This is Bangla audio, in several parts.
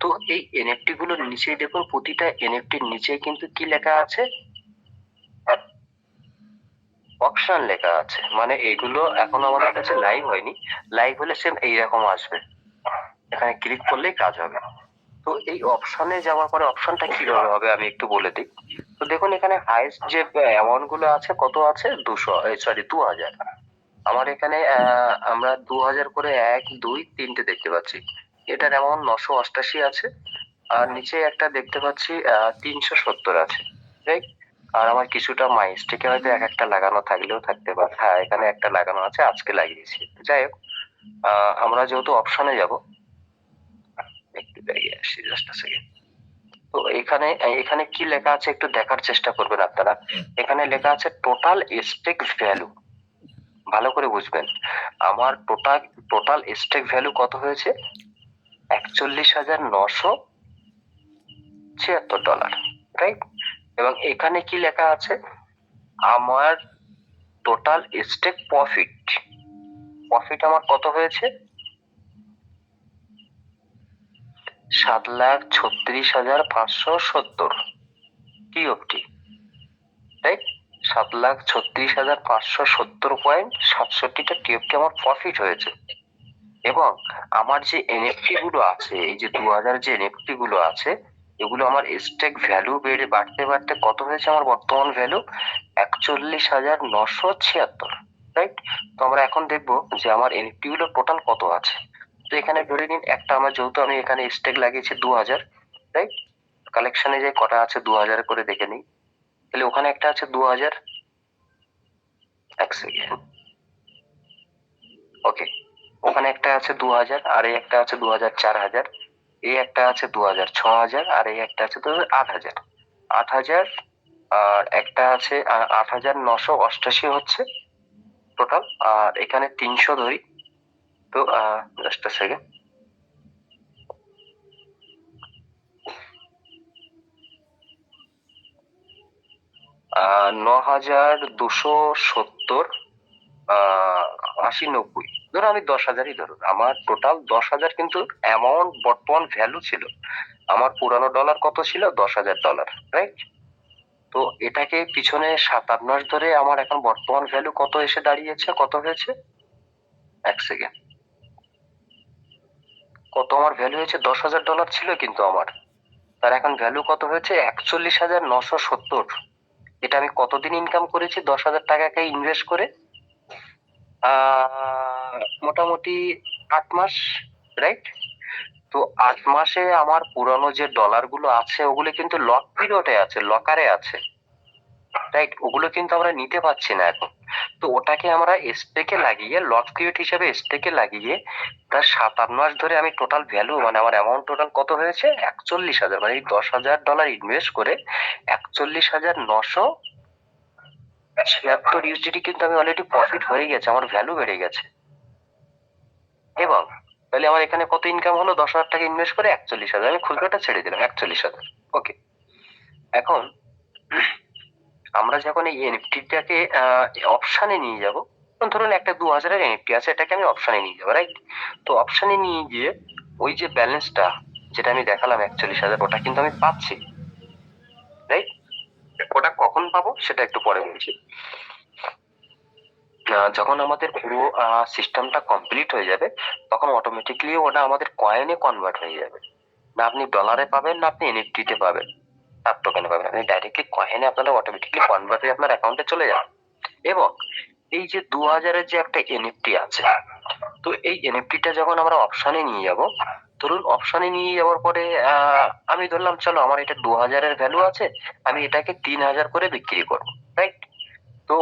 তো এই এনএফটি গুলোর নিচেই দেখুন, প্রতিটা এনএফটির নিচে কিন্তু কি লেখা আছে, অপশন লেখা আছে। মানে এগুলো এখন আমাদের কাছে লাইভ হয়নি, লাইভ হলে সেম এইরকম আসবে, এখানে ক্লিক করলেই কাজ হবে। তো এই অপশনে যাওয়ার পরে অপশনটা কিভাবে হবে আমি একটু বলে দিই। তো দেখুন এখানে হাইস্ট যে অ্যামাউন্ট গুলো আছে কত আছে, 2000। আমার এখানে আমরা 2000 করে 1 2 3টে দেখতে পাচ্ছি। এটার অ্যামাউন্ট 988 আছে, আর নিচে একটা দেখতে পাচ্ছি 370 আছে, রাইট। আর আমার কিছুটা মাইস্টেকে হয়তো এক একটা লাগানো থাকলেও থাকতে পারে। হ্যাঁ, এখানে একটা লাগানো আছে, আজকে লাগিয়েছি। যাই হোক, আমরা যেহেতু অপশনে যাব, একটু দাঁড়িয়ে আসি, জাস্ট আ সেকেন্ড। তো এখানে এখানে কি লেখা আছে একটু দেখার চেষ্টা করবেন আপনারা। এখানে লেখা আছে টোটাল স্টেক ভ্যালু, ভালো করে বুঝবেন। আমার টোটাল স্টেক ভ্যালু কত হয়েছে, $41,976, রাইট। এবং এখানে কি লেখা আছে, আমার টোটাল স্টেক প্রফিট, আমার কত হয়েছে, 7,36,570 টিওপটি, রাইট। 7,36,570.67টা টিওপটি আমার প্রফিট হয়েছে। এবং আমার যে এনএফটি গুলো আছে, এই যে 2000 যে এনএফটি গুলো আছে, এগুলো আমার স্টেক ভ্যালু বেড়ে বাড়তে বাড়তে কত হয়েছে, আমার বর্তমান ভ্যালু 41,976, রাইট। তো আমরা এখন দেখবো যে আমার এনএফটি গুলো টোটাল কত আছে। তো এখানে ধরে নিন একটা আমার, যেহেতু আমি এখানে স্টেক লাগিয়েছি 2000, রাইট। কালেকশনে যে কটা আছে 2000 করে দেখে নিই, তাহলে ওখানে একটা আছে 2000, এক সেকেন্ড, ওকে। ওখানে একটা আছে 2000, আর এই একটা আছে 2000 4000, এই একটা আছে 2000 6000, আর এই একটা আছে 2000 8000, 8000, আর একটা আছে 8988 হচ্ছে টোটাল। আর এখানে 300 ধরি, তো জাস্ট সেকেন্ড, 9270, 80 90, ধরো আমি 10,000ই ধরুন, আমার টোটাল 10,000 কিন্তু অ্যামাউন্ট বর্তমান ভ্যালু ছিল। আমার পুরানো ডলার কত ছিল, $10,000, রাইট। তো এটাকে পিছনে 7-8 মাস ধরে আমার এখন বর্তমান ভ্যালু কত এসে দাঁড়িয়েছে, কত হয়েছে, এক সেকেন্ড, কত আমার ভ্যালু হয়েছে, $10,000 ছিল কিন্তু আমার, তার এখন ভ্যালু কত হয়েছে, 41,970। এটা আমি কতদিন ইনকাম করেছি 10,000 টাকাকে ইনভেস্ট করে, মোটামুটি 8 মাস, রাইট। তো 8 মাসে আমার পুরানো যে ডলার গুলো আছে ওগুলো কিন্তু লক পিরিয়ডে আছে, লকারে আছে, রাইট। ওগুলো কিন্তু আমরা নিতে পারছি না এখন। তো ওটাকে আমরা স্টেকে লাগিয়ে, লক পিরিয়ড হিসেবে স্টেকে লাগিয়ে, তার 7-8 মাস ধরে আমি টোটাল ভ্যালু, মানে আমার অ্যামাউন্ট টোটাল কত হয়েছে, 41,000, মানে এই $10,000 ইনভেস্ট করে 41,976 ইউএসডি কিন্তু আমি অলরেডি প্রফিট হয়ে গেছে, আমার ভ্যালু বেড়ে গেছে। এবং তাহলে আমার এখানে কত ইনকাম হলো, 10,000 টাকা ইনভেস্ট করে 41,000, আমি খুচরোটা ছেড়ে দিলাম 41,000, ওকে। এখন আমরা যখন এই এনএফটিটাকে অপশনে নিয়ে যাব, ধরুন একটা 2000-এর এনএফটি আছে, এটাকে আমি অপশনে নিয়ে যাবো, রাইট। তো অপশনে নিয়ে গিয়ে ওই যে ব্যালেন্সটা যেটা আমি দেখালাম 41,000, ওটা কিন্তু আমি পাচ্ছি, রাইট। ওটা কখন পাবো সেটা একটু পরে বলছি। যখন আমাদের পুরো সিস্টেমটা কমপ্লিট হয়ে যাবে, তখন অটোমেটিকলি ওটা আমাদের কয়েনে কনভার্ট হয়ে যাবে। না আপনি ডলারে পাবেন, না আপনি এনএফটি তে পাবেন, তার টোকেনে পাবেন, আপনি ডাইরেক্টলি কয়েনে আপনাদের অটোমেটিকলি কনভার্ট হয়ে আপনার অ্যাকাউন্টে চলে যাবে। এবং এই যে 2000-এর যে একটা এনএফটি আছে, তো এই এনএফটিটা যখন আমরা অপশনে নিয়ে যাব, ধরুন অপশনে নিয়ে যাওয়ার পরে আমি ধরলাম চলো আমার এটা 2000-এর ভ্যালু আছে, আমি এটাকে 3,000 করে বিক্রি করবো, রাইট। তো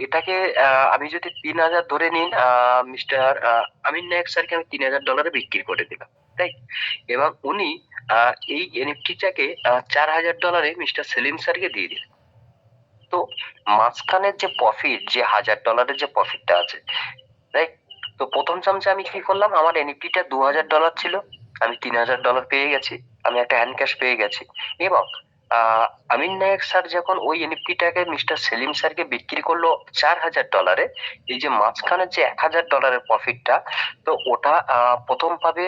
এটাকে আমি যদি 3,000 ধরে নিন, মিস্টার আমিন নায়ক স্যারকে আমি $3,000 বিক্রি করে দিলাম, তাই। এবং উনি এই এনএফটিটাকে $4,000 মিস্টার সেলিম স্যারকে দিয়ে দিলেন। তো মাঝখানের যে প্রফিট, যে $1,000-এর যে প্রফিটটা আছে, রাইট। তো প্রথম চামচে আমি কি করলাম, আমার এনএফটিটা $2,000 ছিল, আমি $3,000 পেয়ে গেছি, আমি একটা হ্যান্ড ক্যাশ পেয়ে গেছি। এবং আমিন নায়েক স্যার যখন ওই এনএফটিটাকে মিস্টার সেলিম স্যারকে বিক্রি করলো $4,000, এই যে মাঝখানে যে $1,000 প্রফিটটা, তো ওটা প্রথম পাবে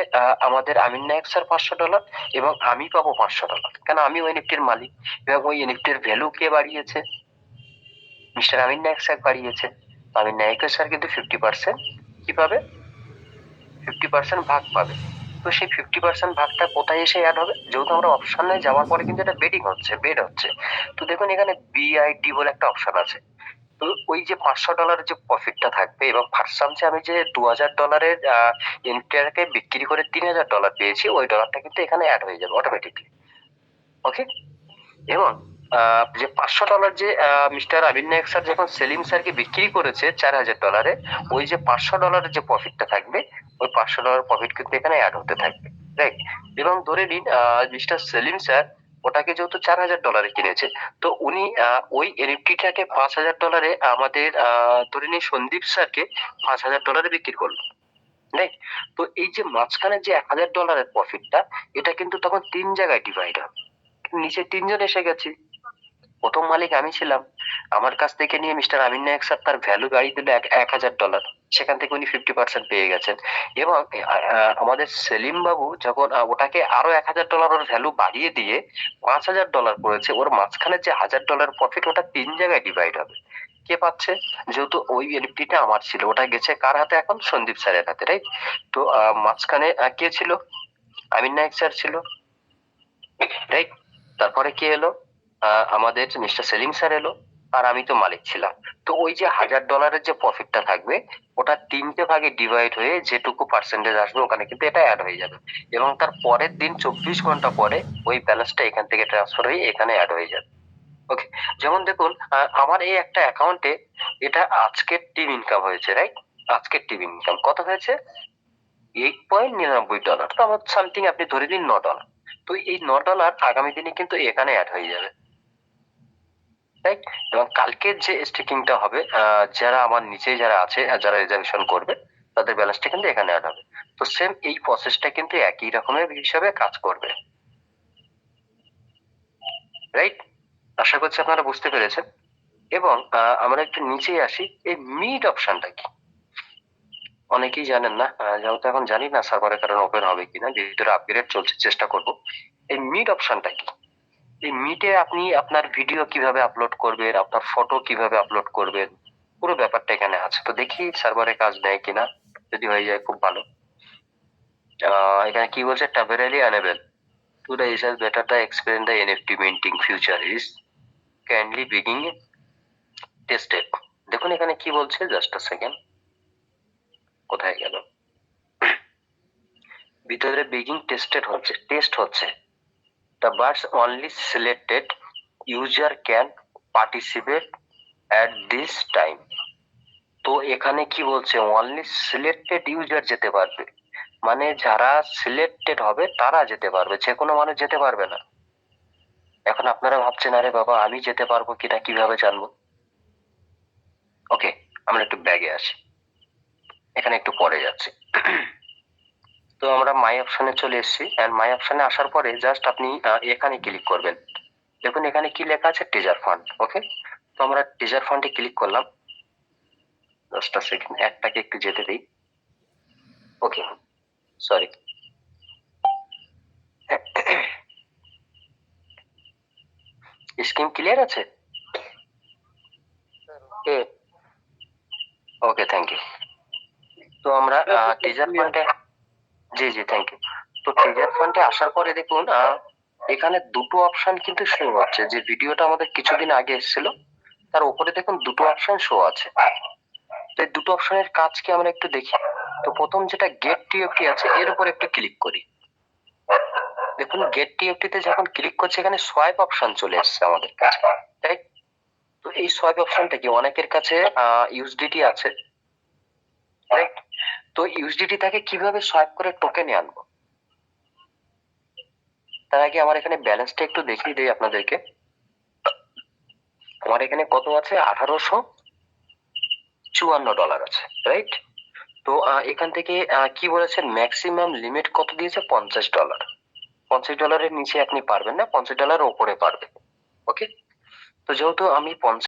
আমাদের আমিন নায়েক স্যার $500, এবং আমি পাবো $500, কেন আমি ওই এনএফটির মালিক। এবং ওই এনএফটির ভ্যালু কে বাড়িয়েছে? মিস্টার আমিন নায়েক স্যার বাড়িয়েছে। আমিন নায়েক স্যার কিন্তু 50% কি পাবে? 50% ভাগ পাবে। তো সেই 50% ভাগটা কোথায় এসে অ্যাড হবে? যেহেতু আমরা অপশনে যাওয়ার পরে কিন্তু এটা বেডিং হচ্ছে, বেড হচ্ছে। তো দেখুন এখানে বিআইডি বলে একটা অপশন আছে। তো ওই যে $500 যে প্রফিটটা থাকবে, এবং ফার্স্ট সামসে আমি যে $2,000 এনটিআরকে বিক্রি করে $3,000 পেয়েছি, ওই ডলারটা কিন্তু এখানে অ্যাড হয়ে যাবে অটোমেটিকলি। ওকে। এবং যে $500 যে মিস্টার আবির নায়েক স্যার যখন সেলিম স্যারকে বিক্রি করেছে $4,000, ওই যে $500 যে প্রফিটটা থাকবে, ওই $500 প্রফিট কিন্তু এখানে অ্যাড হতে থাকবে, রাইট? এবং ধরে নিন মিস্টার সেলিম স্যার ওটাকে যেহেতু $4,000 কিনেছে, তো উনি ওই এনএফটিটাকে $5,000 আমাদের ধরে নিন সন্দীপ স্যারকে $5,000 বিক্রি করলো, রাইট? তো এই যে মাঝখানে যে $1,000 প্রফিটটা, এটা কিন্তু তখন 3 জায়গায় ডিভাইড হবে। নিচে 3 জন এসে গেছে। প্রথম মালিক আমি ছিলাম। আমার কাছ থেকে নিয়ে মিস্টার আমিন নায়েক স্যার তার ভ্যালু বাড়িয়ে দিল $1,000। সেখান থেকে উনি 50% পেয়ে গেছেন। এবং আমাদের সেলিম বাবু যখন ওটাকে আরো $1,000 ওর ভ্যালু বাড়িয়ে দিয়ে $5,000 করেছে, ওর মাঝখানে যে $1,000 প্রফিট, ওটা 3 জায়গায় ডিভাইড হবে। কে পাচ্ছে? যেহেতু ওই এনএফটিটা আমার ছিল, ওটা গেছে কার হাতে? এখন সন্দীপ স্যারের হাতে, রাইট? তো মাঝখানে কে ছিল? আমিন নায়েক স্যার ছিল, রাইট? তারপরে কে এলো? আমাদের মিস্টার সেলিম স্যার এলো, আর আমি তো মালিক ছিলাম। তো ওই যে $1,000 যে প্রফিটটা থাকবে, ওটা 3টে ভাগে ডিভাইড হয়ে যেটুকু পার্সেন্টেজ আসবে ওখানে কিন্তু এটা অ্যাড হয়ে যাবে। এবং তার পরের দিন 24 ঘন্টা পরে ওই ব্যালেন্সটা এখান থেকে ট্রান্সফার হয়ে এখানে অ্যাড হয়ে যাবে। ওকে। যেমন দেখুন আমার এই একটা অ্যাকাউন্টে এটা আজকের টিম ইনকাম হয়েছে, রাইট? আজকের টিম ইনকাম কত হয়েছে? $8.99। তো আমার সামথিং আপনি ধরে নিন $9। তো এই $9 আগামী দিনে কিন্তু এখানে অ্যাড হয়ে যাবে, রাইট? এবং কালকের যে স্টেকিংটা হবে, যারা আমার নিচে যারা আছে, যারা রিজার্ভেশন করবে, তাদের ব্যালেন্সটা কিন্তু এখানে অ্যাড হবে। তো সেম এই প্রসেসটা কিন্তু একই রকমের হিসাবে কাজ করবে, রাইট? আশা করছি আপনারা বুঝতে পেরেছেন। এবং আমরা একটু নিচে আসি, এই মিড অপশনটা কি? অনেকেই জানেন না, যেহেতু এখন জানি না সার্ভারের কারণে ওপেন হবে কিনা, ভিতরে আপগ্রেড চলছে, চেষ্টা করব। এই মিড অপশনটা কি? এই মিটে আপনি আপনার ভিডিও কিভাবে আপলোড করবেন, আপনার ফটো কিভাবে আপলোড করবেন, পুরো ব্যাপারটা এখানে আছে। তো দেখি সার্ভারে কাজ দেয় কিনা, যদি হয়ে যায় খুব ভালো। এখানে কি বলছে? Temporary enable to the user better the experience the NFT minting future is kindly বিগিং টেস্টেড। দেখুন এখানে কি বলছে, জাস্ট আ সেকেন্ড, কোথায় গেল? ভিতরে বিগিং টেস্টেড হচ্ছে, টেস্ট হচ্ছে। The birds only selected user can participate at this time. তো এখানে কি বলছে? অনলি সিলেক্টেড ইউজার যেতে পারবে, মানে যারা সিলেক্টেড হবে তারা যেতে পারবে, যে কোনো মানুষ যেতে পারবে না। এখন আপনারা ভাবছেন আরে বাবা আমি যেতে পারবো কিনা, কিভাবে জানবো? ওকে, আমরা একটু ব্যাগে আসি, এখানে একটু পরে যাচ্ছি। তো আমরা মাই অপশনে চলে এসেছি, এন্ড মাই অপশনে আসার পরে জাস্ট আপনি এখানে ক্লিক করবেন। দেখুন এখানে কি লেখা আছে? Treasure fund. ওকে, তো আমরা ট্রেজার ফান্ডে ক্লিক করলাম। জাস্ট আ সেকেন্ড, একটাকে একটু যেতে দিই। ওকে, সরি। স্কিম ক্লিয়ার আছে? ওকে, থ্যাংক ইউ। তো আমরা ট্রেজার ফান্ডে, জি জি থ্যাংক ইউ। তো ট্রেজার ফান্ডে আসার পরে দেখুন এখানে দুটো অপশন কিন্তু শো হচ্ছে। যে ভিডিওটা আমাদের কিছুদিন আগে এসেছিল, তার উপরে দেখুন দুটো অপশন শো আছে। তো এই দুটো অপশনের কাজ কি আমরা একটু দেখি। তো প্রথম যেটা গেট টিএফটি আছে, এর উপর একটু ক্লিক করি। দেখুন গেট টিএফটি তে যখন ক্লিক করছে, এখানে সোয়াইপ অপশন চলে এসেছে আমাদের কাছে, তাই? তো এই সোয়াইপ অপশনটা কি? অনেকের কাছে ইউএসডিটি আছে, রাইট? তো ইউএসডিটি থেকে কিভাবে সোয়াইপ করে টোকেনে আনবো, তার আগে আমার এখানে ব্যালেন্সটা একটু দেখিয়ে দিই আপনাদেরকে। আমার এখানে কত আছে? $1,854 আছে, রাইট? তো এখান থেকে কি বলেছেন? ম্যাক্সিমাম লিমিট কত দিয়েছে? $50। $50 নিচে আপনি পারবেন না, $50 ওপরে পারবেন। ওকে, তো যেহেতু আমি